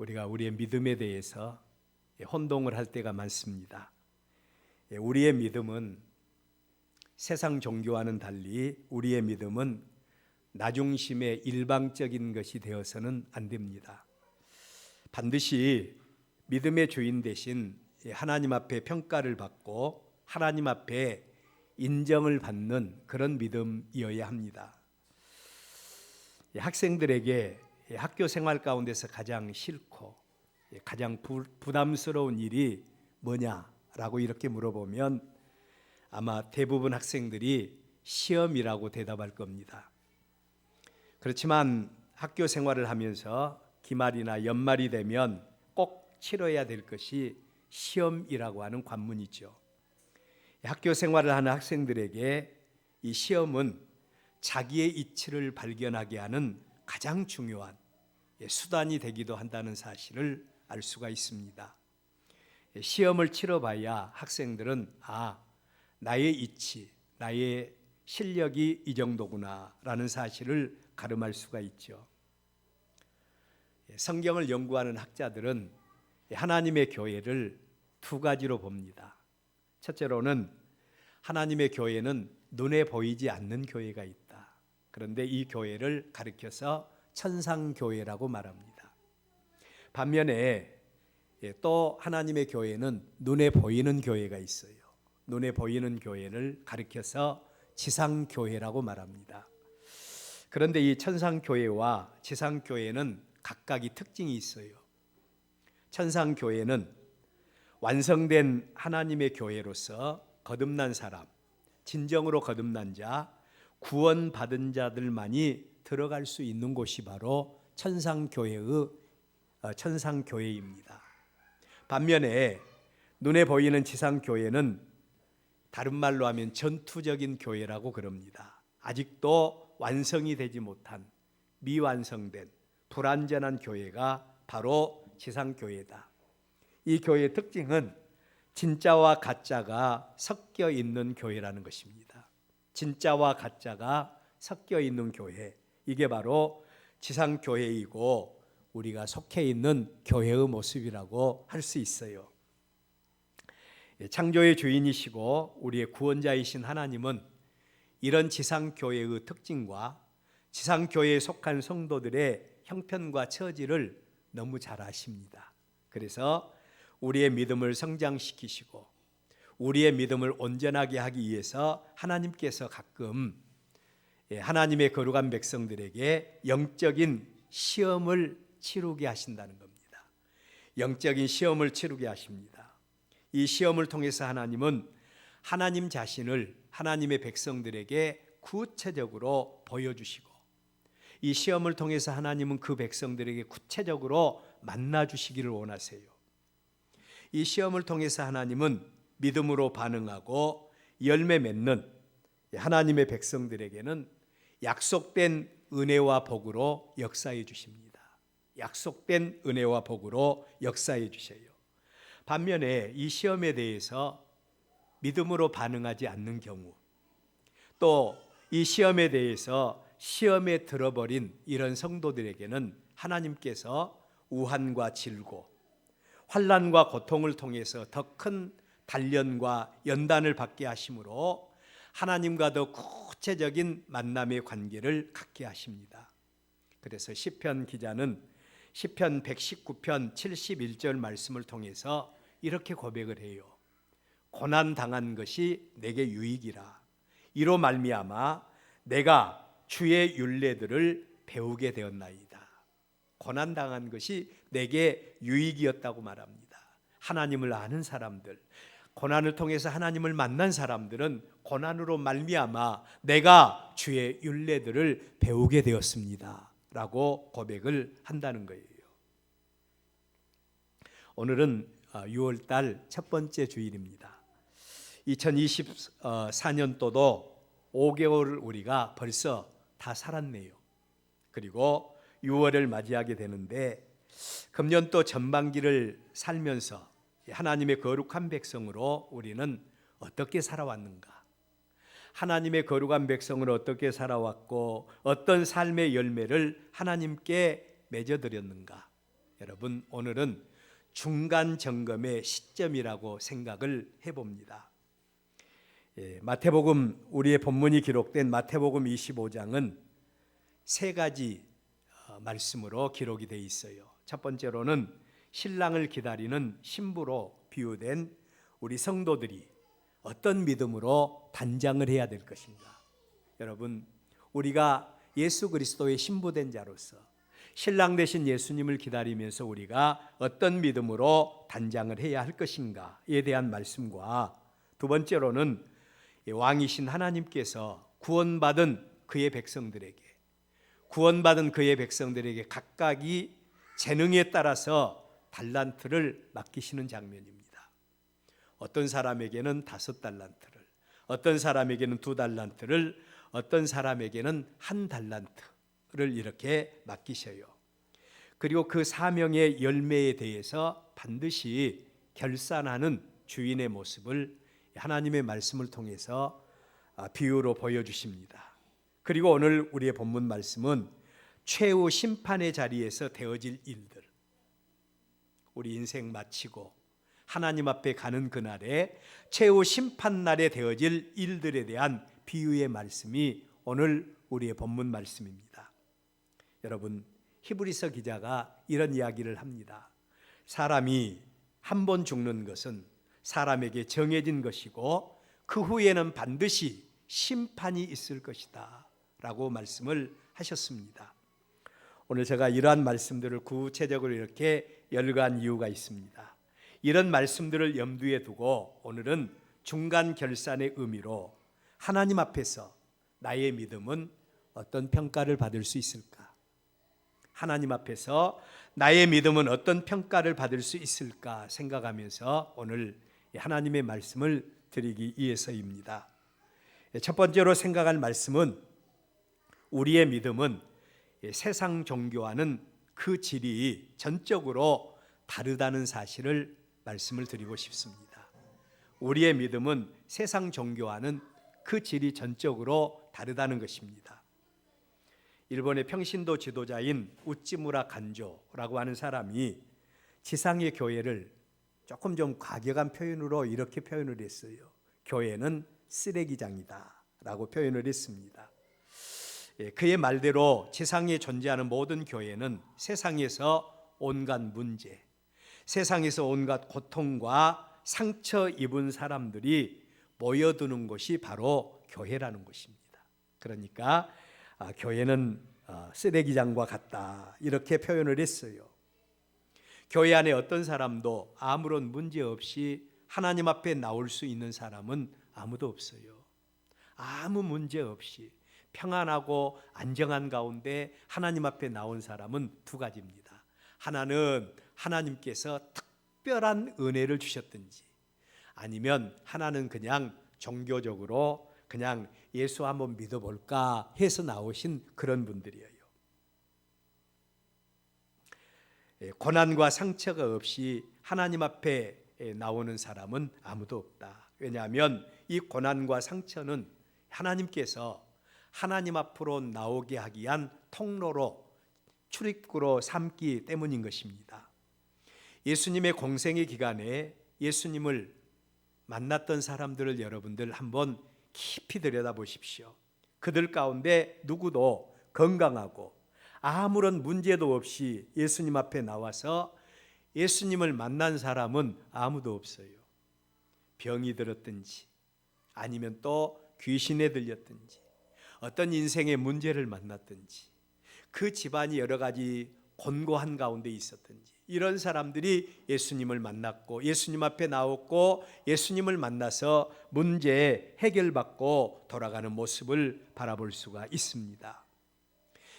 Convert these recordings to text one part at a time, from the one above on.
우리가 우리의 믿음에 대해서 혼동을 할 때가 많습니다. 우리의 믿음은 세상 종교와는 달리 우리의 믿음은 나 중심의 일방적인 것이 되어서는 안 됩니다. 반드시 믿음의 주인 대신 하나님 앞에 평가를 받고 하나님 앞에 인정을 받는 그런 믿음이어야 합니다. 학생들에게 학교 생활 가운데서 가장 싫고 가장 부담스러운 일이 뭐냐라고 이렇게 물어보면 아마 대부분 학생들이 시험이라고 대답할 겁니다. 그렇지만 학교 생활을 하면서 기말이나 연말이 되면 꼭 치러야 될 것이 시험이라고 하는 관문이죠. 학교 생활을 하는 학생들에게 이 시험은 자기의 이치를 발견하게 하는 가장 중요한 수단이 되기도 한다는 사실을 알 수가 있습니다. 시험을 치러봐야 학생들은 나의 이치, 나의 실력이 이 정도구나 라는 사실을 가름할 수가 있죠. 성경을 연구하는 학자들은 하나님의 교회를 두 가지로 봅니다. 첫째로는 하나님의 교회는 눈에 보이지 않는 교회가 있다. 그런데 이 교회를 가리켜서 천상교회라고 말합니다. 반면에 또 하나님의 교회는 눈에 보이는 교회가 있어요. 눈에 보이는 교회를 가리켜서 지상교회라고 말합니다. 그런데 이 천상교회와 지상교회는 각각의 특징이 있어요. 천상교회는 완성된 하나님의 교회로서 거듭난 사람, 진정으로 거듭난 자, 구원받은 자들만이 들어갈 수 있는 곳이 바로 천상교회입니다. 반면에 눈에 보이는 지상교회는 다른 말로 하면 전투적인 교회라고 그럽니다. 아직도 완성이 되지 못한 미완성된 불완전한 교회가 바로 지상교회다. 이 교회의 특징은 진짜와 가짜가 섞여 있는 교회라는 것입니다. 진짜와 가짜가 섞여 있는 교회, 이게 바로 지상교회이고 우리가 속해 있는 교회의 모습이라고 할 수 있어요. 창조의 주인이시고 우리의 구원자이신 하나님은 이런 지상교회의 특징과 지상교회에 속한 성도들의 형편과 처지를 너무 잘 아십니다. 그래서 우리의 믿음을 성장시키시고 우리의 믿음을 온전하게 하기 위해서 하나님께서 가끔 하나님의 거룩한 백성들에게 영적인 시험을 치르게 하신다는 겁니다. 영적인 시험을 치르게 하십니다. 이 시험을 통해서 하나님은 하나님 자신을 하나님의 백성들에게 구체적으로 보여주시고 이 시험을 통해서 하나님은 그 백성들에게 구체적으로 만나주시기를 원하세요. 이 시험을 통해서 하나님은 믿음으로 반응하고 열매 맺는 하나님의 백성들에게는 약속된 은혜와 복으로 역사해 주십니다. 약속된 은혜와 복으로 역사해 주셔요. 반면에 이 시험에 대해서 믿음으로 반응하지 않는 경우, 또 이 시험에 대해서 시험에 들어버린 이런 성도들에게는 하나님께서 우환과 질고 환난과 고통을 통해서 더 큰 단련과 연단을 받게 하심으로 하나님과 더 구체적인 만남의 관계를 갖게 하십니다. 그래서 시편 기자는 시편 119편 71절 말씀을 통해서 이렇게 고백을 해요. 고난 당한 것이 내게 유익이라. 이로 말미암아 내가 주의 율례들을 배우게 되었나이다. 고난 당한 것이 내게 유익이었다고 말합니다. 하나님을 아는 사람들, 고난을 통해서 하나님을 만난 사람들은 고난으로 말미암아 내가 주의 율례들을 배우게 되었습니다 라고 고백을 한다는 거예요. 오늘은 6월달 첫 번째 주일입니다. 2024년도도 5개월 우리가 벌써 다 살았네요. 그리고 6월을 맞이하게 되는데 금년도 전반기를 살면서 하나님의 거룩한 백성으로 우리는 어떻게 살아왔는가? 하나님의 거룩한 백성으로 어떻게 살아왔고 어떤 삶의 열매를 하나님께 맺어드렸는가? 여러분, 오늘은 중간 점검의 시점이라고 생각을 해봅니다. 마태복음, 우리의 본문이 기록된 마태복음 25장은 세 가지 말씀으로 기록이 되어 있어요. 첫 번째로는 신랑을 기다리는 신부로 비유된 우리 성도들이 어떤 믿음으로 단장을 해야 될 것인가. 여러분, 우리가 예수 그리스도의 신부된 자로서 신랑 되신 예수님을 기다리면서 우리가 어떤 믿음으로 단장을 해야 할 것인가에 대한 말씀과, 두 번째로는 왕이신 하나님께서 구원받은 그의 백성들에게 각각이 재능에 따라서 달란트를 맡기시는 장면입니다. 어떤 사람에게는 5달란트를, 어떤 사람에게는 2달란트를, 어떤 사람에게는 1달란트를 이렇게 맡기셔요. 그리고 그 사명의 열매에 대해서 반드시 결산하는 주인의 모습을 하나님의 말씀을 통해서 비유로 보여주십니다. 그리고 오늘 우리의 본문 말씀은 최후 심판의 자리에서 되어질 일들, 우리 인생 마치고 하나님 앞에 가는 그날에 최후 심판날에 되어질 일들에 대한 비유의 말씀이 오늘 우리의 본문 말씀입니다. 여러분, 히브리서 기자가 이런 이야기를 합니다. 사람이 한 번 죽는 것은 사람에게 정해진 것이고 그 후에는 반드시 심판이 있을 것이다 라고 말씀을 하셨습니다. 오늘 제가 이러한 말씀들을 구체적으로 이렇게 열거한 이유가 있습니다. 이런 말씀들을 염두에 두고 오늘은 중간 결산의 의미로 하나님 앞에서 나의 믿음은 어떤 평가를 받을 수 있을까? 하나님 앞에서 나의 믿음은 어떤 평가를 받을 수 있을까 생각하면서 오늘 하나님의 말씀을 드리기 위해서입니다. 첫 번째로 생각할 말씀은 우리의 믿음은 세상 종교와는 그 질이 전적으로 다르다는 사실을 말씀을 드리고 싶습니다. 우리의 믿음은 세상 종교와는 그 질이 전적으로 다르다는 것입니다. 일본의 평신도 지도자인 우찌무라 간조라고 하는 사람이 지상의 교회를 조금 좀 과격한 표현으로 이렇게 표현을 했어요. 교회는 쓰레기장이다 라고 표현을 했습니다. 그의 말대로 세상에 존재하는 모든 교회는 세상에서 온갖 문제, 세상에서 온갖 고통과 상처 입은 사람들이 모여드는 곳이 바로 교회라는 것입니다. 그러니까 교회는 쓰레기장과 같다 이렇게 표현을 했어요. 교회 안에 어떤 사람도 아무런 문제 없이 하나님 앞에 나올 수 있는 사람은 아무도 없어요. 아무 문제 없이 평안하고 안정한 가운데 하나님 앞에 나온 사람은 두 가지입니다. 하나는 하나님께서 특별한 은혜를 주셨든지, 아니면 하나는 그냥 종교적으로 그냥 예수 한번 믿어볼까 해서 나오신 그런 분들이에요. 고난과 상처가 없이 하나님 앞에 나오는 사람은 아무도 없다. 왜냐하면 이 고난과 상처는 하나님께서 하나님 앞으로 나오게 하기 위한 통로로, 출입구로 삼기 때문인 것입니다. 예수님의 공생의 기간에 예수님을 만났던 사람들을 여러분들 한번 깊이 들여다보십시오. 그들 가운데 누구도 건강하고 아무런 문제도 없이 예수님 앞에 나와서 예수님을 만난 사람은 아무도 없어요. 병이 들었든지, 아니면 또 귀신에 들렸든지, 어떤 인생의 문제를 만났든지, 그 집안이 여러 가지 곤고한 가운데 있었든지, 이런 사람들이 예수님을 만났고 예수님 앞에 나왔고 예수님을 만나서 문제 해결받고 돌아가는 모습을 바라볼 수가 있습니다.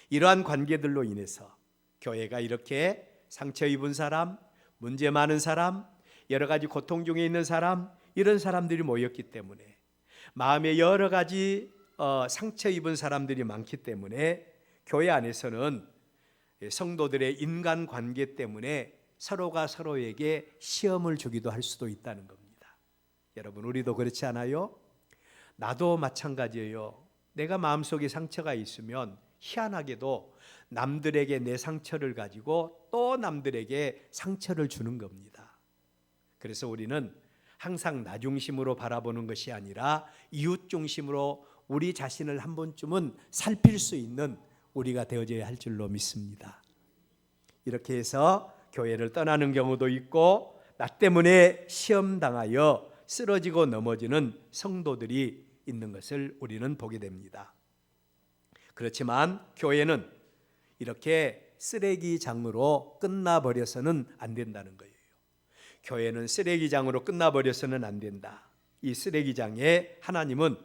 이러한 관계들로 인해서 교회가 이렇게 상처 입은 사람, 문제 많은 사람, 여러 가지 고통 중에 있는 사람, 이런 사람들이 모였기 때문에, 마음에 여러 가지 상처 입은 사람들이 많기 때문에 교회 안에서는 성도들의 인간관계 때문에 서로가 서로에게 시험을 주기도 할 수도 있다는 겁니다. 여러분, 우리도 그렇지 않아요? 나도 마찬가지예요. 내가 마음속에 상처가 있으면 희한하게도 남들에게 내 상처를 가지고 또 남들에게 상처를 주는 겁니다. 그래서 우리는 항상 나 중심으로 바라보는 것이 아니라 이웃 중심으로 우리 자신을 한 번쯤은 살필 수 있는 우리가 되어져야 할 줄로 믿습니다. 이렇게 해서 교회를 떠나는 경우도 있고 나 때문에 시험당하여 쓰러지고 넘어지는 성도들이 있는 것을 우리는 보게 됩니다. 그렇지만 교회는 이렇게 쓰레기장으로 끝나버려서는 안 된다는 거예요. 교회는 쓰레기장으로 끝나버려서는 안 된다. 이 쓰레기장에 하나님은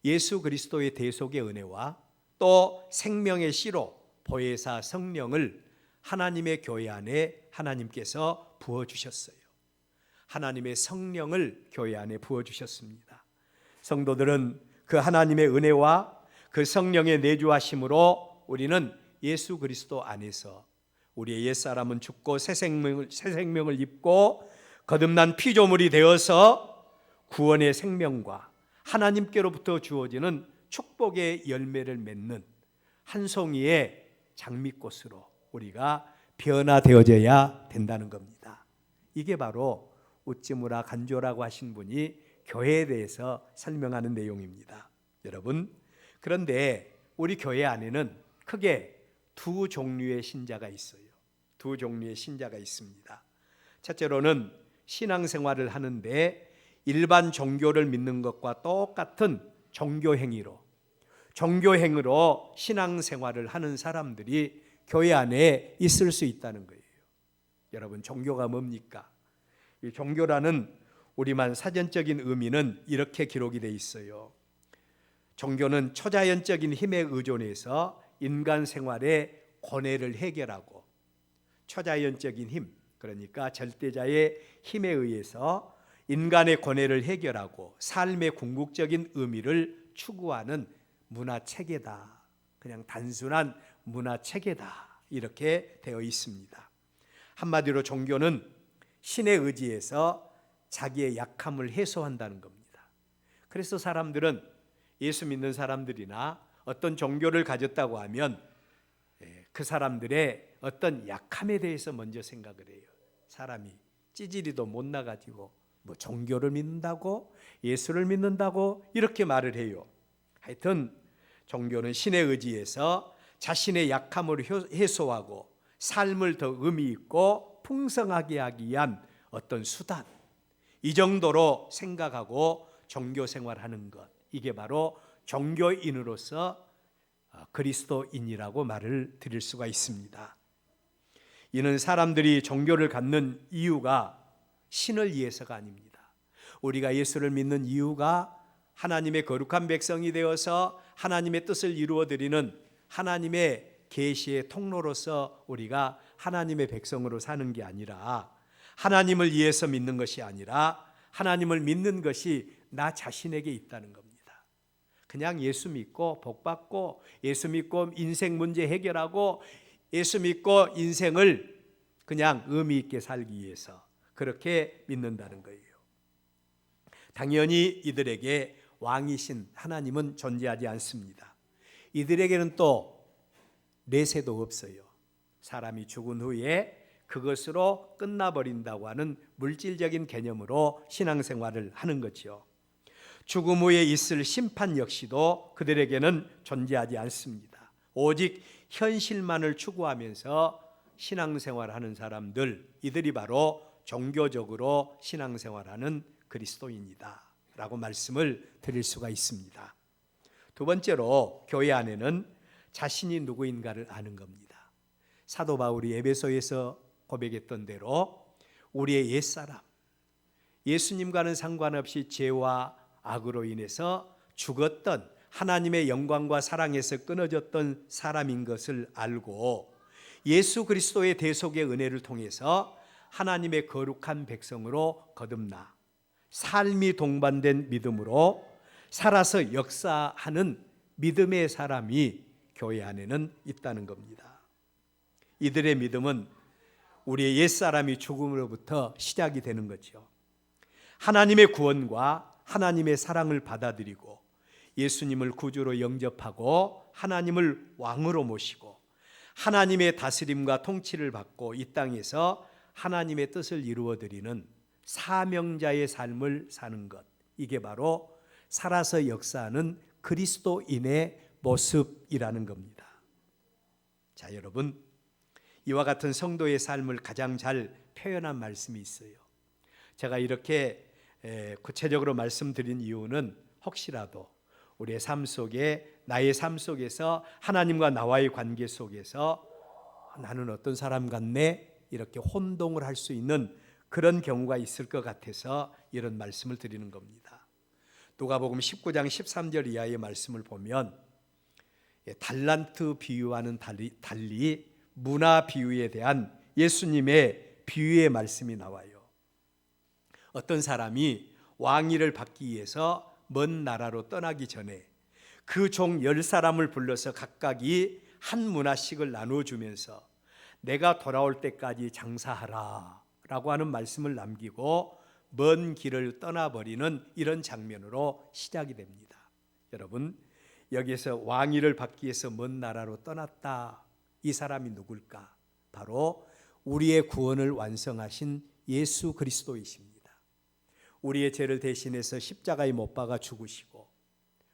예수 그리스도의 대속의 은혜와 또 생명의 씨로 보혜사 성령을 하나님의 교회 안에 하나님께서 부어주셨어요. 하나님의 성령을 교회 안에 부어주셨습니다. 성도들은 그 하나님의 은혜와 그 성령의 내주하심으로 우리는 예수 그리스도 안에서 우리의 옛사람은 죽고 새 생명을 입고 거듭난 피조물이 되어서 구원의 생명과 하나님께로부터 주어지는 축복의 열매를 맺는 한 송이의 장미꽃으로 우리가 변화되어져야 된다는 겁니다. 이게 바로 우찌무라 간조라고 하신 분이 교회에 대해서 설명하는 내용입니다. 여러분, 그런데 우리 교회 안에는 크게 두 종류의 신자가 있어요. 두 종류의 신자가 있습니다. 첫째로는 신앙생활을 하는데 일반 종교를 믿는 것과 똑같은 종교행위로 신앙생활을 하는 사람들이 교회 안에 있을 수 있다는 거예요. 여러분, 종교가 뭡니까? 이 종교라는 우리만 사전적인 의미는 이렇게 기록이 돼 있어요. 종교는 초자연적인 힘에 의존해서 인간 생활의 고뇌를 해결하고 초자연적인 힘, 그러니까 절대자의 힘에 의해서 인간의 고뇌를 해결하고 삶의 궁극적인 의미를 추구하는 문화체계다. 그냥 단순한 문화체계다. 이렇게 되어 있습니다. 한마디로 종교는 신에 의지해서 자기의 약함을 해소한다는 겁니다. 그래서 사람들은 예수 믿는 사람들이나 어떤 종교를 가졌다고 하면 그 사람들의 어떤 약함에 대해서 먼저 생각을 해요. 사람이 찌질이도 못 나가지고 뭐 종교를 믿는다고 예수를 믿는다고 이렇게 말을 해요. 하여튼 종교는 신에 의지해서 자신의 약함을 해소하고 삶을 더 의미 있고 풍성하게 하기 위한 어떤 수단, 이 정도로 생각하고 종교 생활하는 것, 이게 바로 종교인으로서 그리스도인이라고 말을 드릴 수가 있습니다. 이는 사람들이 종교를 갖는 이유가 신을 위해서가 아닙니다. 우리가 예수를 믿는 이유가 하나님의 거룩한 백성이 되어서 하나님의 뜻을 이루어드리는 하나님의 계시의 통로로서 우리가 하나님의 백성으로 사는 게 아니라, 하나님을 위해서 믿는 것이 아니라 하나님을 믿는 것이 나 자신에게 있다는 겁니다. 그냥 예수 믿고 복 받고 예수 믿고 인생 문제 해결하고 예수 믿고 인생을 그냥 의미 있게 살기 위해서 그렇게 믿는다는 거예요. 당연히 이들에게 왕이신 하나님은 존재하지 않습니다. 이들에게는 또 내세도 없어요. 사람이 죽은 후에 그것으로 끝나버린다고 하는 물질적인 개념으로 신앙생활을 하는 거죠. 죽음 후에 있을 심판 역시도 그들에게는 존재하지 않습니다. 오직 현실만을 추구하면서 신앙생활하는 사람들, 이들이 바로 종교적으로 신앙생활하는 그리스도인이다 라고 말씀을 드릴 수가 있습니다. 두 번째로 교회 안에는 자신이 누구인가를 아는 겁니다. 사도 바울이 에베소에서 고백했던 대로 우리의 옛사람, 예수님과는 상관없이 죄와 악으로 인해서 죽었던, 하나님의 영광과 사랑에서 끊어졌던 사람인 것을 알고 예수 그리스도의 대속의 은혜를 통해서 하나님의 거룩한 백성으로 거듭나 삶이 동반된 믿음으로 살아서 역사하는 믿음의 사람이 교회 안에는 있다는 겁니다. 이들의 믿음은 우리의 옛사람이 죽음으로부터 시작이 되는 거죠. 하나님의 구원과 하나님의 사랑을 받아들이고 예수님을 구주로 영접하고 하나님을 왕으로 모시고 하나님의 다스림과 통치를 받고 이 땅에서 하나님의 뜻을 이루어드리는 사명자의 삶을 사는 것, 이게 바로 살아서 역사하는 그리스도인의 모습이라는 겁니다. 자, 여러분, 이와 같은 성도의 삶을 가장 잘 표현한 말씀이 있어요. 제가 이렇게 구체적으로 말씀드린 이유는 혹시라도 우리의 삶 속에, 나의 삶 속에서 하나님과 나와의 관계 속에서 나는 어떤 사람 같네, 이렇게 혼동을 할 수 있는 그런 경우가 있을 것 같아서 이런 말씀을 드리는 겁니다. 누가복음 19장 13절 이하의 말씀을 보면 달란트 비유와는 달리 문화 비유에 대한 예수님의 비유의 말씀이 나와요. 어떤 사람이 왕위를 받기 위해서 먼 나라로 떠나기 전에 그 종 10사람을 불러서 각각이 한 문화씩을 나눠주면서 내가 돌아올 때까지 장사하라 라고 하는 말씀을 남기고 먼 길을 떠나버리는 이런 장면으로 시작이 됩니다. 여러분, 여기에서 왕위를 받기 위해서 먼 나라로 떠났다, 이 사람이 누굴까? 바로 우리의 구원을 완성하신 예수 그리스도이십니다. 우리의 죄를 대신해서 십자가에 못 박아 죽으시고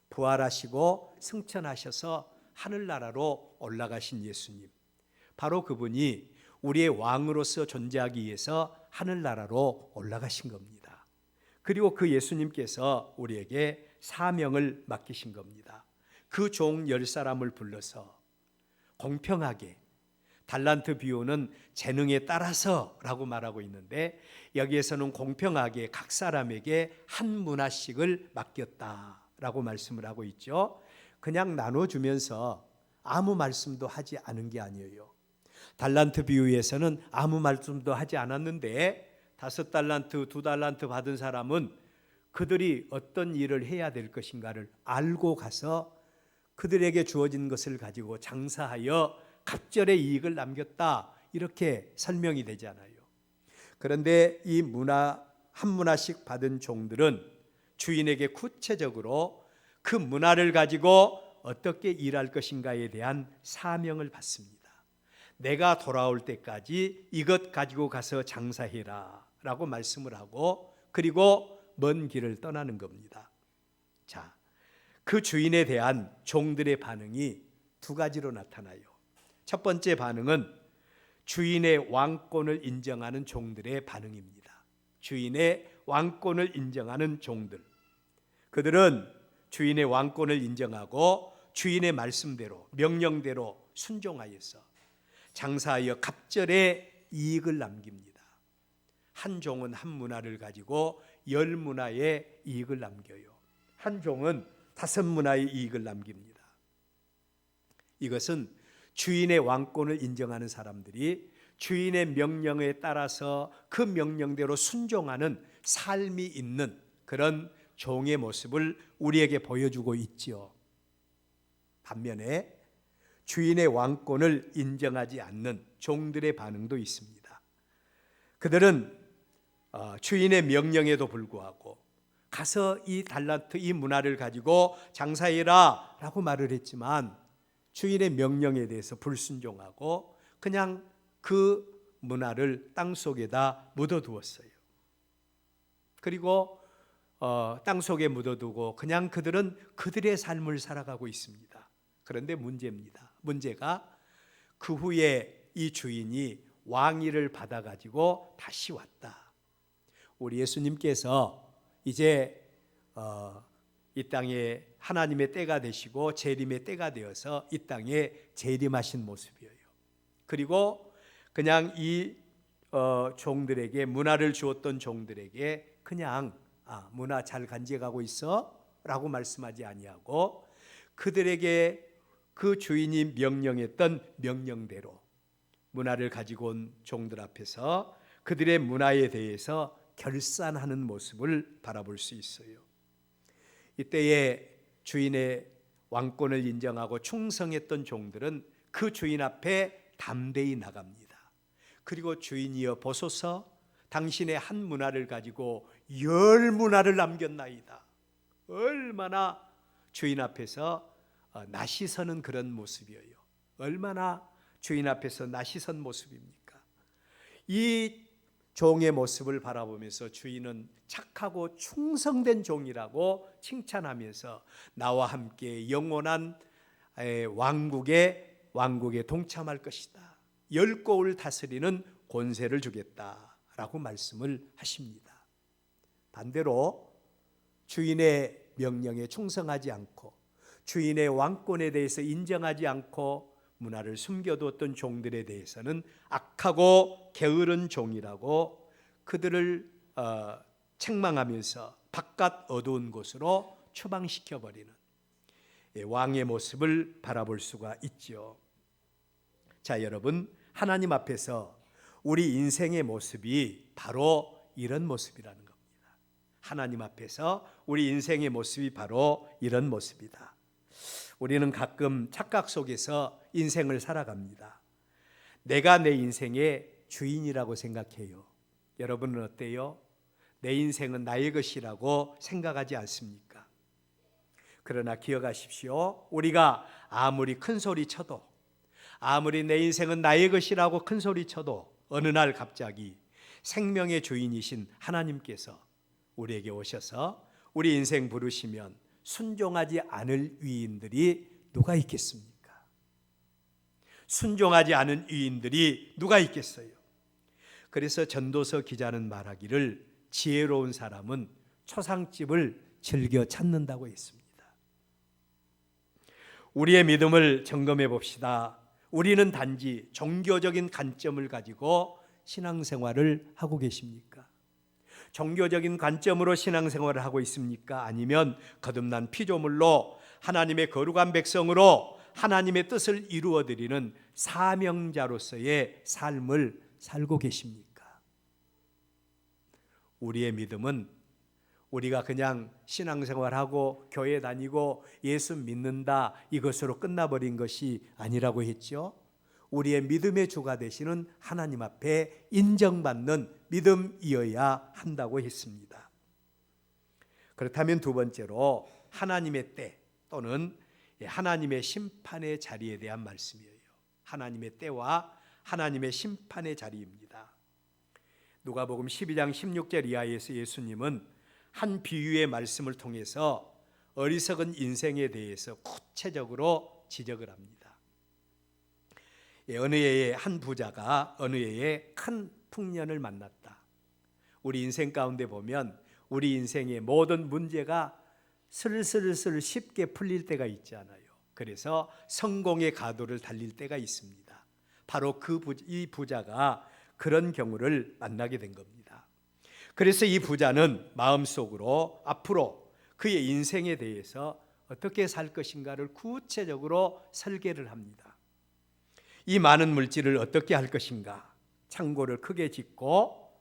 부활하시고 승천하셔서 하늘나라로 올라가신 예수님, 바로 그분이 우리의 왕으로서 존재하기 위해서 하늘나라로 올라가신 겁니다. 그리고 그 예수님께서 우리에게 사명을 맡기신 겁니다. 그 종 10사람을 불러서 공평하게, 달란트 비유는 재능에 따라서 라고 말하고 있는데 여기에서는 공평하게 각 사람에게 한 문화씩을 맡겼다라고 말씀을 하고 있죠. 그냥 나눠주면서 아무 말씀도 하지 않은 게 아니에요. 달란트 비유에서는 아무 말씀도 하지 않았는데 5달란트, 2달란트 받은 사람은 그들이 어떤 일을 해야 될 것인가를 알고 가서 그들에게 주어진 것을 가지고 장사하여 갑절의 이익을 남겼다, 이렇게 설명이 되잖아요. 그런데 이 한 문화씩 받은 종들은 주인에게 구체적으로 그 문화를 가지고 어떻게 일할 것인가에 대한 사명을 받습니다. 내가 돌아올 때까지 이것 가지고 가서 장사해라 라고 말씀을 하고 그리고 먼 길을 떠나는 겁니다. 자, 그 주인에 대한 종들의 반응이 두 가지로 나타나요. 첫 번째 반응은 주인의 왕권을 인정하는 종들의 반응입니다. 주인의 왕권을 인정하는 종들, 그들은 주인의 왕권을 인정하고 주인의 말씀대로, 명령대로 순종하여서 장사하여 갑절의 이익을 남깁니다. 한 종은 한 문화를 가지고 10문화의 이익을 남겨요. 한 종은 5문화의 이익을 남깁니다. 이것은 주인의 왕권을 인정하는 사람들이 주인의 명령에 따라서 그 명령대로 순종하는 삶이 있는 그런 종의 모습을 우리에게 보여주고 있지요. 반면에 주인의 왕권을 인정하지 않는 종들의 반응도 있습니다. 그들은 주인의 명령에도 불구하고 가서 이 달란트, 이 문화를 가지고 장사해라 라고 말을 했지만 주인의 명령에 대해서 불순종하고 그냥 그 문화를 땅속에다 묻어두었어요. 그리고 땅속에 묻어두고 그냥 그들은 그들의 삶을 살아가고 있습니다. 그런데 문제가 그 후에 이 주인이 왕위를 받아가지고 다시 왔다. 우리 예수님께서 이제 이 땅에 하나님의 때가 되시고 재림의 때가 되어서 이 땅에 재림하신 모습이에요. 그리고 그냥 이 종들에게, 문화를 주었던 종들에게 그냥 문화 잘 간직하고 있어 라고 말씀하지 아니하고 그들에게 그 주인이 명령했던 명령대로 문화를 가지고 온 종들 앞에서 그들의 문화에 대해서 결산하는 모습을 바라볼 수 있어요. 이때에 주인의 왕권을 인정하고 충성했던 종들은 그 주인 앞에 담대히 나갑니다. 그리고 주인이여 보소서, 당신의 한 문화를 가지고 10문화를 남겼나이다. 얼마나 주인 앞에서 낯이 서는 그런 모습이에요. 얼마나 주인 앞에서 나시 선 모습입니까? 이 종의 모습을 바라보면서 주인은 착하고 충성된 종이라고 칭찬하면서 나와 함께 영원한 왕국에 동참할 것이다. 10고을 다스리는 권세를 주겠다라고 말씀을 하십니다. 반대로 주인의 명령에 충성하지 않고 주인의 왕권에 대해서 인정하지 않고 문화를 숨겨두었던 종들에 대해서는 악하고 게으른 종이라고 그들을 책망하면서 바깥 어두운 곳으로 추방시켜버리는 왕의 모습을 바라볼 수가 있죠. 자, 여러분, 하나님 앞에서 우리 인생의 모습이 바로 이런 모습이라는 겁니다. 하나님 앞에서 우리 인생의 모습이 바로 이런 모습이다. 우리는 가끔 착각 속에서 인생을 살아갑니다. 내가 내 인생의 주인이라고 생각해요. 여러분은 어때요? 내 인생은 나의 것이라고 생각하지 않습니까? 그러나 기억하십시오. 우리가 아무리 큰 소리 쳐도, 아무리 내 인생은 나의 것이라고 큰 소리 쳐도 어느 날 갑자기 생명의 주인이신 하나님께서 우리에게 오셔서 우리 인생 부르시면 순종하지 않을 위인들이 누가 있겠습니까? 순종하지 않은 위인들이 누가 있겠어요? 그래서 전도서 기자는 말하기를 지혜로운 사람은 초상집을 즐겨 찾는다고 했습니다. 우리의 믿음을 점검해 봅시다. 우리는 단지 종교적인 관점을 가지고 신앙생활을 하고 계십니까? 종교적인 관점으로 신앙생활을 하고 있습니까? 아니면 거듭난 피조물로 하나님의 거룩한 백성으로 하나님의 뜻을 이루어드리는 사명자로서의 삶을 살고 계십니까? 우리의 믿음은 우리가 그냥 신앙생활하고 교회 다니고 예수 믿는다 이것으로 끝나버린 것이 아니라고 했죠. 우리의 믿음의 주가 되시는 하나님 앞에 인정받는 믿음이어야 한다고 했습니다. 그렇다면 두 번째로 하나님의 때 또는 하나님의 심판의 자리에 대한 말씀이에요. 하나님의 때와 하나님의 심판의 자리입니다. 누가복음 12장 16절 이하에서 예수님은 한 비유의 말씀을 통해서 어리석은 인생에 대해서 구체적으로 지적을 합니다. 어느 해에 한 부자가 어느 해에 큰 풍년을 만났다. 우리 인생 가운데 보면 우리 인생의 모든 문제가 슬슬슬 쉽게 풀릴 때가 있잖아요. 그래서 성공의 가도를 달릴 때가 있습니다. 바로 이 부자가 그런 경우를 만나게 된 겁니다. 그래서 이 부자는 마음속으로 앞으로 그의 인생에 대해서 어떻게 살 것인가를 구체적으로 설계를 합니다. 이 많은 물질을 어떻게 할 것인가? 창고를 크게 짓고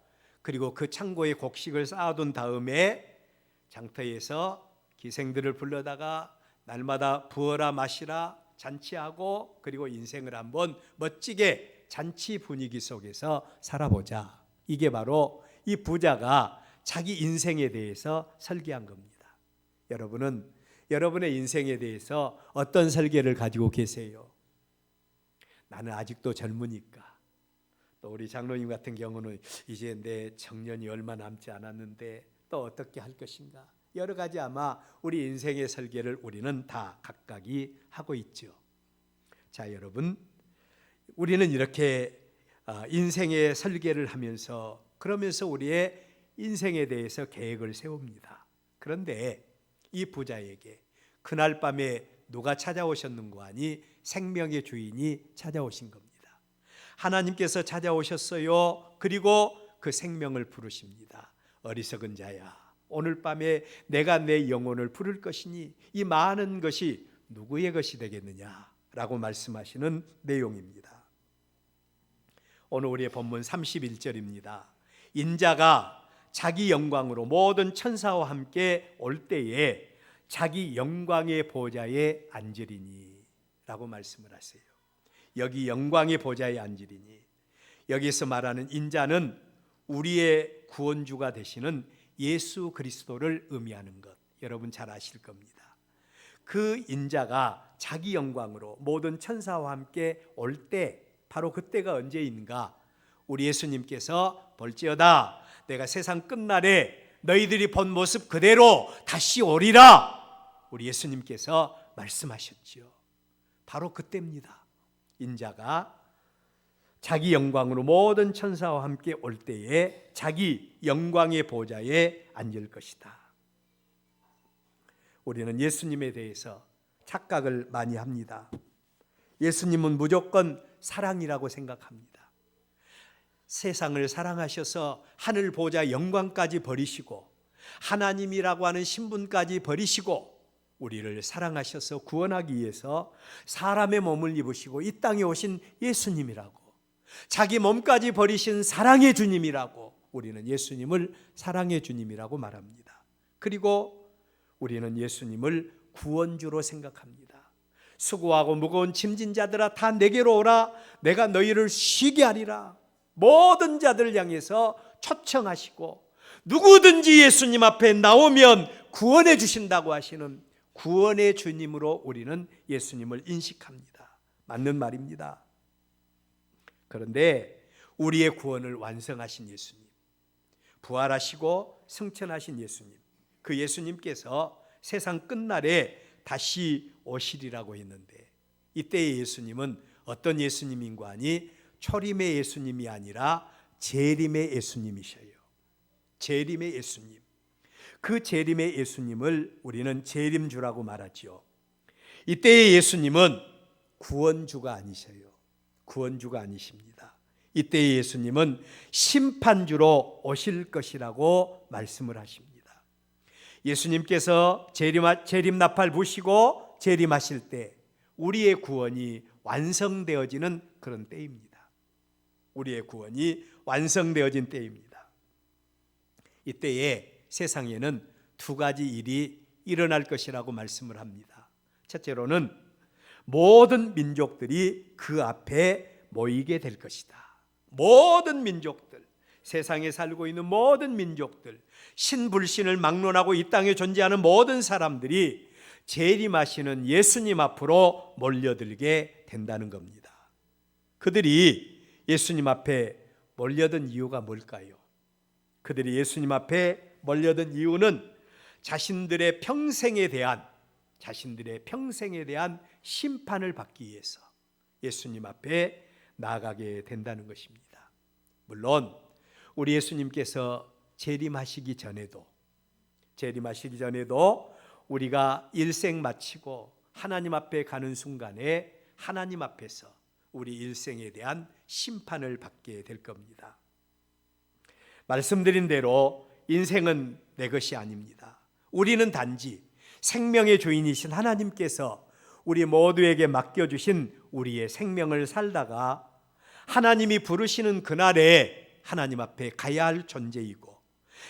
그리고 그 창고에 곡식을 쌓아둔 다음에 장터에서 기생들을 불러다가 날마다 부어라 마시라 잔치하고 그리고 인생을 한번 멋지게 잔치 분위기 속에서 살아보자. 이게 바로 이 부자가 자기 인생에 대해서 설계한 겁니다. 여러분은 여러분의 인생에 대해서 어떤 설계를 가지고 계세요? 나는 아직도 젊으니까. 또 우리 장로님 같은 경우는 이제 내 정년이 얼마 남지 않았는데 또 어떻게 할 것인가? 여러 가지 아마 우리 인생의 설계를 우리는 다 각각이 하고 있죠. 자, 여러분, 우리는 이렇게 인생의 설계를 하면서 그러면서 우리의 인생에 대해서 계획을 세웁니다. 그런데 이 부자에게 그날 밤에 누가 찾아오셨는고 하니 생명의 주인이 찾아오신 겁니다. 하나님께서 찾아오셨어요. 그리고 그 생명을 부르십니다. 어리석은 자야, 오늘 밤에 내가 내 영혼을 부를 것이니 이 많은 것이 누구의 것이 되겠느냐라고 말씀하시는 내용입니다. 오늘 우리의 본문 31절입니다. 인자가 자기 영광으로 모든 천사와 함께 올 때에 자기 영광의 보좌에 앉으리니 라고 말씀을 하세요. 여기 영광의 보좌에 앉으리니, 여기서 말하는 인자는 우리의 구원주가 되시는 예수 그리스도를 의미하는 것, 여러분 잘 아실 겁니다. 그 인자가 자기 영광으로 모든 천사와 함께 올 때 바로 그때가 언제인가? 우리 예수님께서 볼지어다 내가 세상 끝날에 너희들이 본 모습 그대로 다시 오리라, 우리 예수님께서 말씀하셨지요. 바로 그때입니다. 인자가 자기 영광으로 모든 천사와 함께 올 때에 자기 영광의 보좌에 앉을 것이다. 우리는 예수님에 대해서 착각을 많이 합니다. 예수님은 무조건 사랑이라고 생각합니다. 세상을 사랑하셔서 하늘 보좌 영광까지 버리시고 하나님이라고 하는 신분까지 버리시고 우리를 사랑하셔서 구원하기 위해서 사람의 몸을 입으시고 이 땅에 오신 예수님이라고, 자기 몸까지 버리신 사랑의 주님이라고 우리는 예수님을 사랑의 주님이라고 말합니다. 그리고 우리는 예수님을 구원주로 생각합니다. 수고하고 무거운 짐진 자들아 다 내게로 오라, 내가 너희를 쉬게 하리라. 모든 자들을 향해서 초청하시고 누구든지 예수님 앞에 나오면 구원해 주신다고 하시는 구원의 주님으로 우리는 예수님을 인식합니다. 맞는 말입니다. 그런데 우리의 구원을 완성하신 예수님, 부활하시고 승천하신 예수님, 그 예수님께서 세상 끝날에 다시 오시리라고 했는데 이때의 예수님은 어떤 예수님인가 하니 초림의 예수님이 아니라 재림의 예수님이셔요. 재림의 예수님. 그 재림의 예수님을 우리는 재림주라고 말하지요. 이때의 예수님은 구원주가 아니셔요. 구원주가 아니십니다. 이때의 예수님은 심판주로 오실 것이라고 말씀을 하십니다. 예수님께서 재림 나팔 부시고 재림하실 때 우리의 구원이 완성되어지는 그런 때입니다. 우리의 구원이 완성되어진 때입니다. 이때에 세상에는 두 가지 일이 일어날 것이라고 말씀을 합니다. 첫째로는 모든 민족들이 그 앞에 모이게 될 것이다. 모든 민족들, 세상에 살고 있는 모든 민족들, 신불신을 막론하고 이 땅에 존재하는 모든 사람들이 재림하시는 예수님 앞으로 몰려들게 된다는 겁니다. 그들이 예수님 앞에 몰려든 이유가 뭘까요? 그들이 예수님 앞에 몰려든 이유는 자신들의 평생에 대한 심판을 받기 위해서 예수님 앞에 나아가게 된다는 것입니다. 물론 우리 예수님께서 재림하시기 전에도 우리가 일생 마치고 하나님 앞에 가는 순간에 하나님 앞에서 우리 일생에 대한 심판을 받게 될 겁니다. 말씀드린 대로 인생은 내 것이 아닙니다. 우리는 단지 생명의 주인이신 하나님께서 우리 모두에게 맡겨주신 우리의 생명을 살다가 하나님이 부르시는 그날에 하나님 앞에 가야 할 존재이고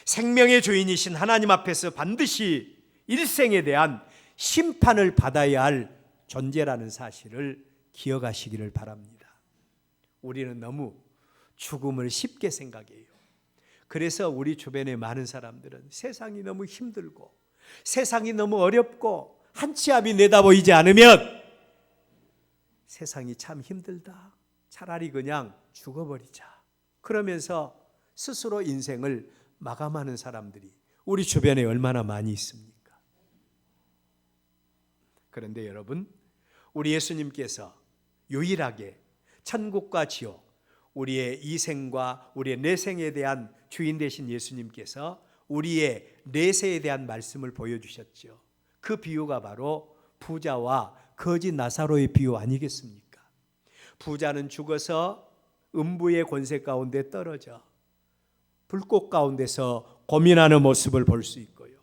생명의 주인이신 하나님 앞에서 반드시 일생에 대한 심판을 받아야 할 존재라는 사실을 기억하시기를 바랍니다. 우리는 너무 죽음을 쉽게 생각해요. 그래서 우리 주변의 많은 사람들은 세상이 너무 힘들고 세상이 너무 어렵고 한 치 앞이 내다보이지 않으면 세상이 참 힘들다, 차라리 그냥 죽어버리자, 그러면서 스스로 인생을 마감하는 사람들이 우리 주변에 얼마나 많이 있습니까? 그런데 여러분, 우리 예수님께서 유일하게 천국과 지옥, 우리의 이생과 우리의 내생에 대한 주인 되신 예수님께서 우리의 내세에 대한 말씀을 보여주셨죠. 그 비유가 바로 부자와 거지 나사로의 비유 아니겠습니까? 부자는 죽어서 음부의 권세 가운데 떨어져 불꽃 가운데서 고민하는 모습을 볼 수 있고요,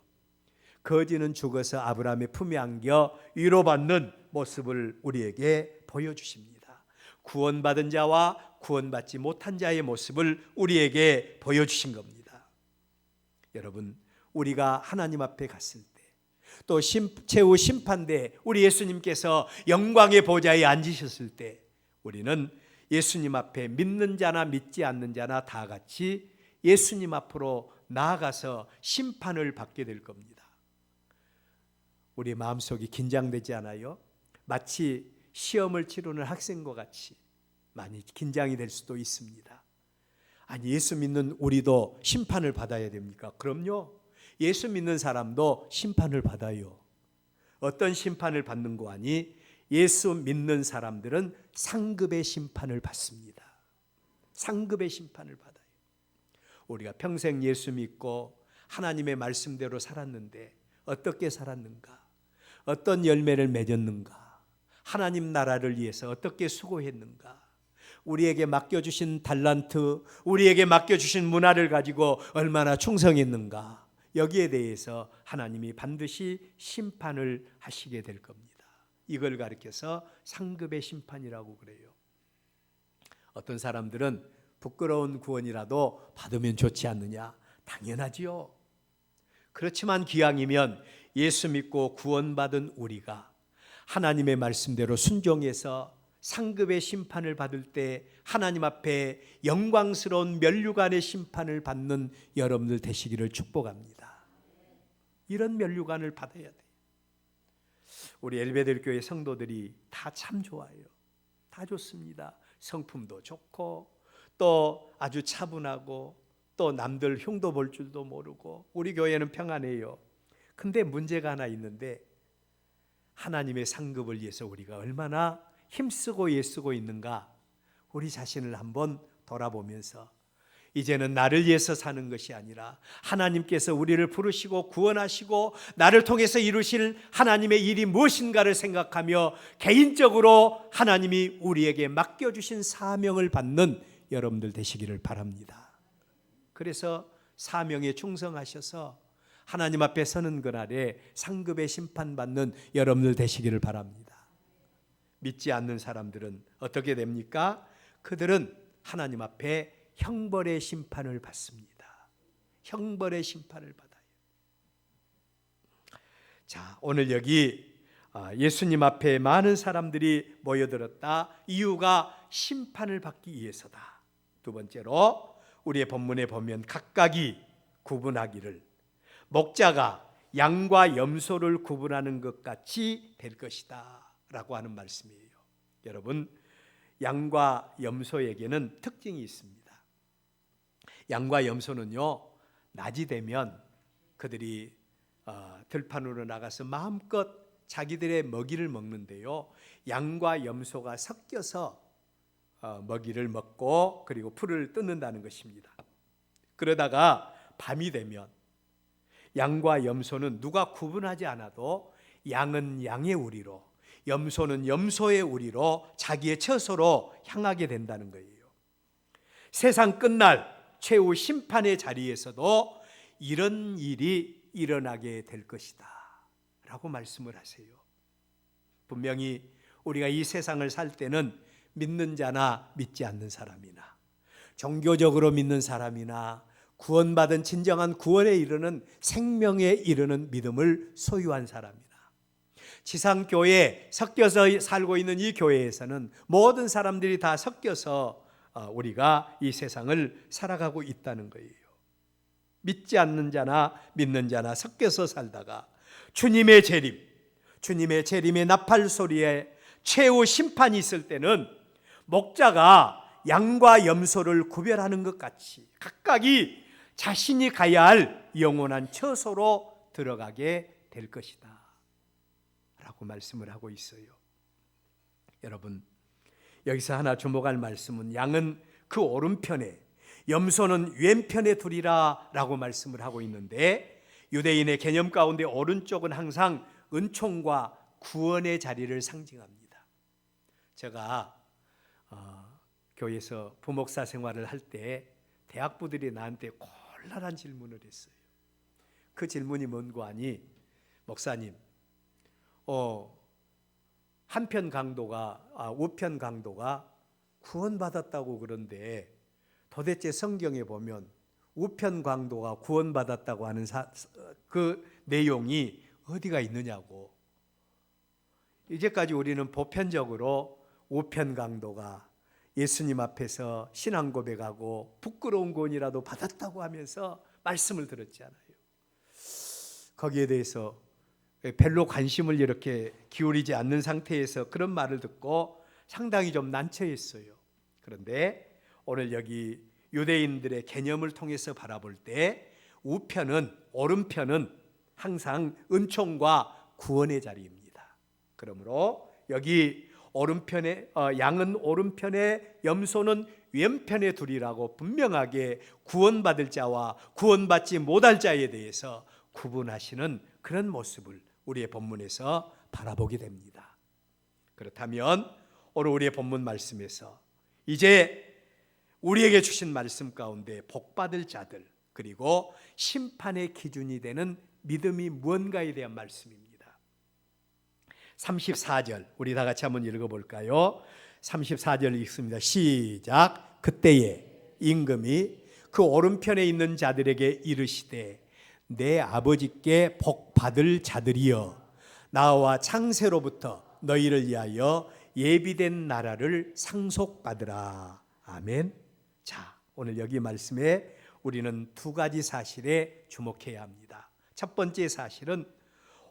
거지는 죽어서 아브라함의 품에 안겨 위로받는 모습을 우리에게 보여주십니다. 구원받은 자와 구원받지 못한 자의 모습을 우리에게 보여주신 겁니다. 여러분, 우리가 하나님 앞에 갔을 때, 또 최후 심판대 우리 예수님께서 영광의 보좌에 앉으셨을 때, 우리는 예수님 앞에 믿는 자나 믿지 않는 자나 다 같이 예수님 앞으로 나아가서 심판을 받게 될 겁니다. 우리 마음속이 긴장되지 않아요? 마치 시험을 치르는 학생과 같이, 많이 긴장이 될 수도 있습니다. 아니, 예수 믿는 우리도 심판을 받아야 됩니까? 그럼요. 예수 믿는 사람도 심판을 받아요. 어떤 심판을 받는 거 아니? 예수 믿는 사람들은 상급의 심판을 받습니다. 상급의 심판을 받아요. 우리가 평생 예수 믿고 하나님의 말씀대로 살았는데 어떻게 살았는가? 어떤 열매를 맺었는가? 하나님 나라를 위해서 어떻게 수고했는가? 우리에게 맡겨주신 달란트, 우리에게 맡겨주신 문화를 가지고 얼마나 충성했는가? 여기에 대해서 하나님이 반드시 심판을 하시게 될 겁니다. 이걸 가리켜서 상급의 심판이라고 그래요. 어떤 사람들은 부끄러운 구원이라도 받으면 좋지 않느냐? 당연하지요. 그렇지만 기왕이면 예수 믿고 구원받은 우리가 하나님의 말씀대로 순종해서 상급의 심판을 받을 때 하나님 앞에 영광스러운 면류관의 심판을 받는 여러분들 되시기를 축복합니다. 이런 면류관을 받아야 돼요. 우리 엘베델 교회 성도들이 다 참 좋아요. 다 좋습니다. 성품도 좋고 또 아주 차분하고 또 남들 흉도 볼 줄도 모르고 우리 교회는 평안해요. 근데 문제가 하나 있는데 하나님의 상급을 위해서 우리가 얼마나 힘쓰고 애쓰고 있는가? 우리 자신을 한번 돌아보면서 이제는 나를 위해서 사는 것이 아니라 하나님께서 우리를 부르시고 구원하시고 나를 통해서 이루실 하나님의 일이 무엇인가를 생각하며 개인적으로 하나님이 우리에게 맡겨주신 사명을 받는 여러분들 되시기를 바랍니다. 그래서 사명에 충성하셔서 하나님 앞에 서는 그날에 상급의 심판받는 여러분들 되시기를 바랍니다. 믿지 않는 사람들은 어떻게 됩니까? 그들은 하나님 앞에 형벌의 심판을 받습니다. 형벌의 심판을 받아요. 자, 오늘 여기 예수님 앞에 많은 사람들이 모여들었다. 이유가 심판을 받기 위해서다. 두 번째로 우리의 본문에 보면 각각이 구분하기를 목자가 양과 염소를 구분하는 것 같이 될 것이다 라고 하는 말씀이에요. 여러분, 양과 염소에게는 특징이 있습니다. 양과 염소는요, 낮이 되면 그들이 들판으로 나가서 마음껏 자기들의 먹이를 먹는데요, 양과 염소가 섞여서 먹이를 먹고 그리고 풀을 뜯는다는 것입니다. 그러다가 밤이 되면 양과 염소는 누가 구분하지 않아도 양은 양의 우리로, 염소는 염소의 우리로 자기의 처소로 향하게 된다는 거예요. 세상 끝날 최후 심판의 자리에서도 이런 일이 일어나게 될 것이다 라고 말씀을 하세요. 분명히 우리가 이 세상을 살 때는 믿는 자나 믿지 않는 사람이나 종교적으로 믿는 사람이나 구원받은 진정한 구원에 이르는 생명에 이르는 믿음을 소유한 사람이나 지상교회에 섞여서 살고 있는 이 교회에서는 모든 사람들이 다 섞여서 우리가 이 세상을 살아가고 있다는 거예요. 믿지 않는 자나 믿는 자나 섞여서 살다가 주님의 재림의 나팔 소리에 최후 심판이 있을 때는 목자가 양과 염소를 구별하는 것 같이 각각이 자신이 가야 할 영원한 처소로 들어가게 될 것이다 라고 말씀을 하고 있어요. 여러분, 여기서 하나 주목할 말씀은 양은 그 오른편에 염소는 왼편에 두리라 라고 말씀을 하고 있는데, 유대인의 개념 가운데 오른쪽은 항상 은총과 구원의 자리를 상징합니다. 제가 교회에서 부목사 생활을 할 때 대학부들이 나한테 곤란한 질문을 했어요. 그 질문이 뭔고 하니, 목사님, 우편 강도가 구원받았다고 그런데 도대체 성경에 보면 우편 강도가 구원받았다고 하는 그 내용이 어디가 있느냐고. 이제까지 우리는 보편적으로 우편 강도가 예수님 앞에서 신앙 고백하고 부끄러운 구원이라도 받았다고 하면서 말씀을 들었지 않아요. 거기에 대해서 별로 관심을 이렇게 기울이지 않는 상태에서 그런 말을 듣고 상당히 좀 난처했어요. 그런데 오늘 여기 유대인들의 개념을 통해서 바라볼 때 우편은, 오른편은 항상 은총과 구원의 자리입니다. 그러므로 여기 오른편에 양은 오른편에, 염소는 왼편에 두리라고 분명하게 구원받을 자와 구원받지 못할 자에 대해서 구분하시는 그런 모습을 우리의 본문에서 바라보게 됩니다. 그렇다면 오늘 우리의 본문 말씀에서 이제 우리에게 주신 말씀 가운데 복받을 자들, 그리고 심판의 기준이 되는 믿음이 무언가에 대한 말씀입니다. 34절 우리 다 같이 한번 읽어볼까요? 34절 읽습니다. 시작. 그때에 임금이 그 오른편에 있는 자들에게 이르시되 내 아버지께 복받을 자들이여 나와 창세로부터 너희를 위하여 예비된 나라를 상속받으라. 아멘. 자, 오늘 여기 말씀에 우리는 두 가지 사실에 주목해야 합니다. 첫 번째 사실은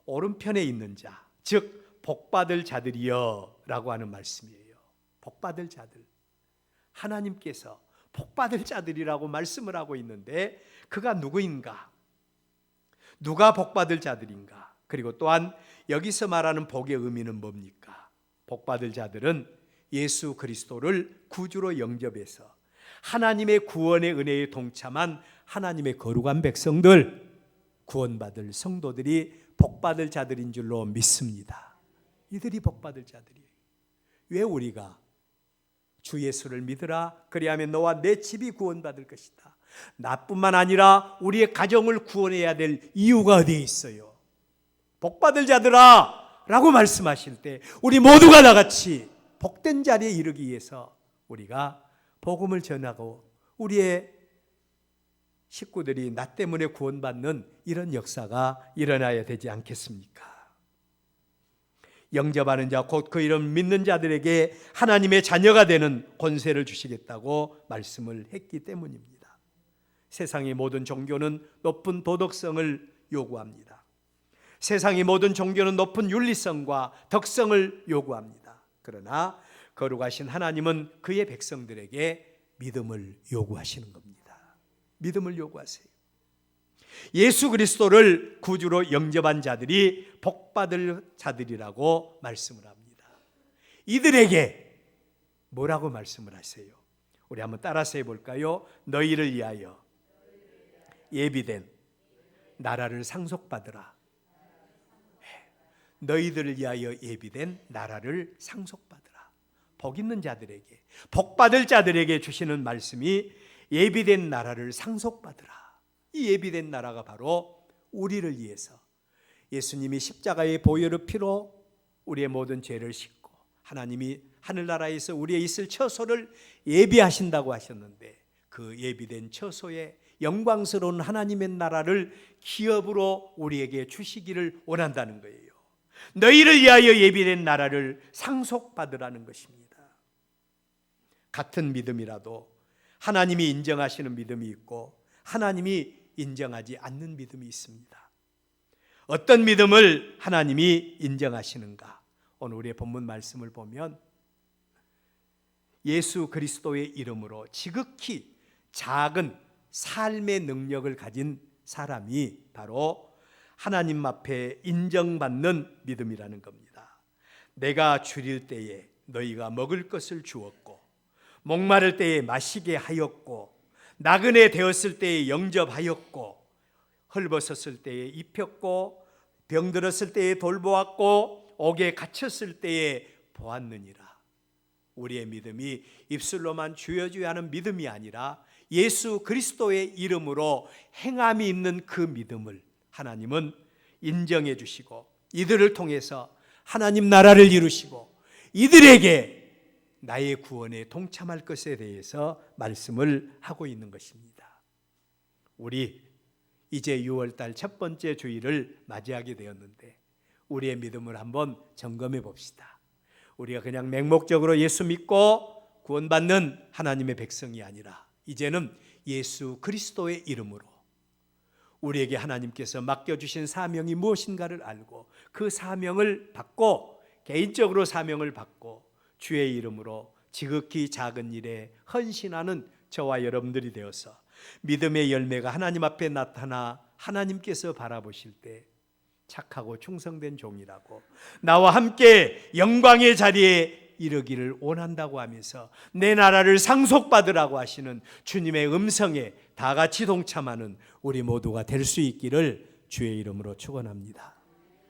오른편에 있는 자, 즉 복받을 자들이여 라고 하는 말씀이에요. 복받을 자들, 하나님께서 복받을 자들이라고 말씀을 하고 있는데 그가 누구인가? 누가 복받을 자들인가? 그리고 또한 여기서 말하는 복의 의미는 뭡니까? 복받을 자들은 예수 그리스도를 구주로 영접해서 하나님의 구원의 은혜에 동참한 하나님의 거룩한 백성들, 구원받을 성도들이 복받을 자들인 줄로 믿습니다. 이들이 복받을 자들이에요. 왜 우리가 주 예수를 믿으라 그리하면 너와 내 집이 구원받을 것이다, 나뿐만 아니라 우리의 가정을 구원해야 될 이유가 어디에 있어요? 복받을 자들아 라고 말씀하실 때 우리 모두가 다같이 복된 자리에 이르기 위해서 우리가 복음을 전하고 우리의 식구들이 나 때문에 구원받는 이런 역사가 일어나야 되지 않겠습니까? 영접하는 자 곧 그 이름 믿는 자들에게 하나님의 자녀가 되는 권세를 주시겠다고 말씀을 했기 때문입니다. 세상의 모든 종교는 높은 도덕성을 요구합니다. 세상의 모든 종교는 높은 윤리성과 덕성을 요구합니다. 그러나 거룩하신 하나님은 그의 백성들에게 믿음을 요구하시는 겁니다. 믿음을 요구하세요. 예수 그리스도를 구주로 영접한 자들이 복받을 자들이라고 말씀을 합니다. 이들에게 뭐라고 말씀을 하세요? 우리 한번 따라서 해볼까요? 너희를 위하여 예비된 나라를 상속받으라. 너희들을 위하여 예비된 나라를 상속받으라. 복 있는 자들에게, 복받을 자들에게 주시는 말씀이 예비된 나라를 상속받으라. 이 예비된 나라가 바로 우리를 위해서 예수님이 십자가의 보혈의 피로 우리의 모든 죄를 씻고 하나님이 하늘나라에서 우리의 있을 처소를 예비하신다고 하셨는데 그 예비된 처소에 영광스러운 하나님의 나라를 기업으로 우리에게 주시기를 원한다는 거예요. 너희를 위하여 예비된 나라를 상속받으라는 것입니다. 같은 믿음이라도 하나님이 인정하시는 믿음이 있고 하나님이 인정하지 않는 믿음이 있습니다. 어떤 믿음을 하나님이 인정하시는가? 오늘 우리의 본문 말씀을 보면 예수 그리스도의 이름으로 지극히 작은 삶의 능력을 가진 사람이 바로 하나님 앞에 인정받는 믿음이라는 겁니다. 내가 줄일 때에 너희가 먹을 것을 주었고 목마를 때에 마시게 하였고 나그네 되었을 때에 영접하였고 헐벗었을 때에 입혔고 병들었을 때에 돌보았고 옥에 갇혔을 때에 보았느니라. 우리의 믿음이 입술로만 주여주여 하는 믿음이 아니라 예수 그리스도의 이름으로 행함이 있는 그 믿음을 하나님은 인정해 주시고 이들을 통해서 하나님 나라를 이루시고 이들에게 나의 구원에 동참할 것에 대해서 말씀을 하고 있는 것입니다. 우리 이제 6월달 첫 번째 주일을 맞이하게 되었는데 우리의 믿음을 한번 점검해 봅시다. 우리가 그냥 맹목적으로 예수 믿고 구원받는 하나님의 백성이 아니라 이제는 예수 그리스도의 이름으로 우리에게 하나님께서 맡겨주신 사명이 무엇인가를 알고 그 사명을 받고 개인적으로 사명을 받고 주의 이름으로 지극히 작은 일에 헌신하는 저와 여러분들이 되어서 믿음의 열매가 하나님 앞에 나타나 하나님께서 바라보실 때 착하고 충성된 종이라고 나와 함께 영광의 자리에 이르기를 원한다고 하면서 내 나라를 상속받으라고 하시는 주님의 음성에 다 같이 동참하는 우리 모두가 될 수 있기를 주의 이름으로 축원합니다.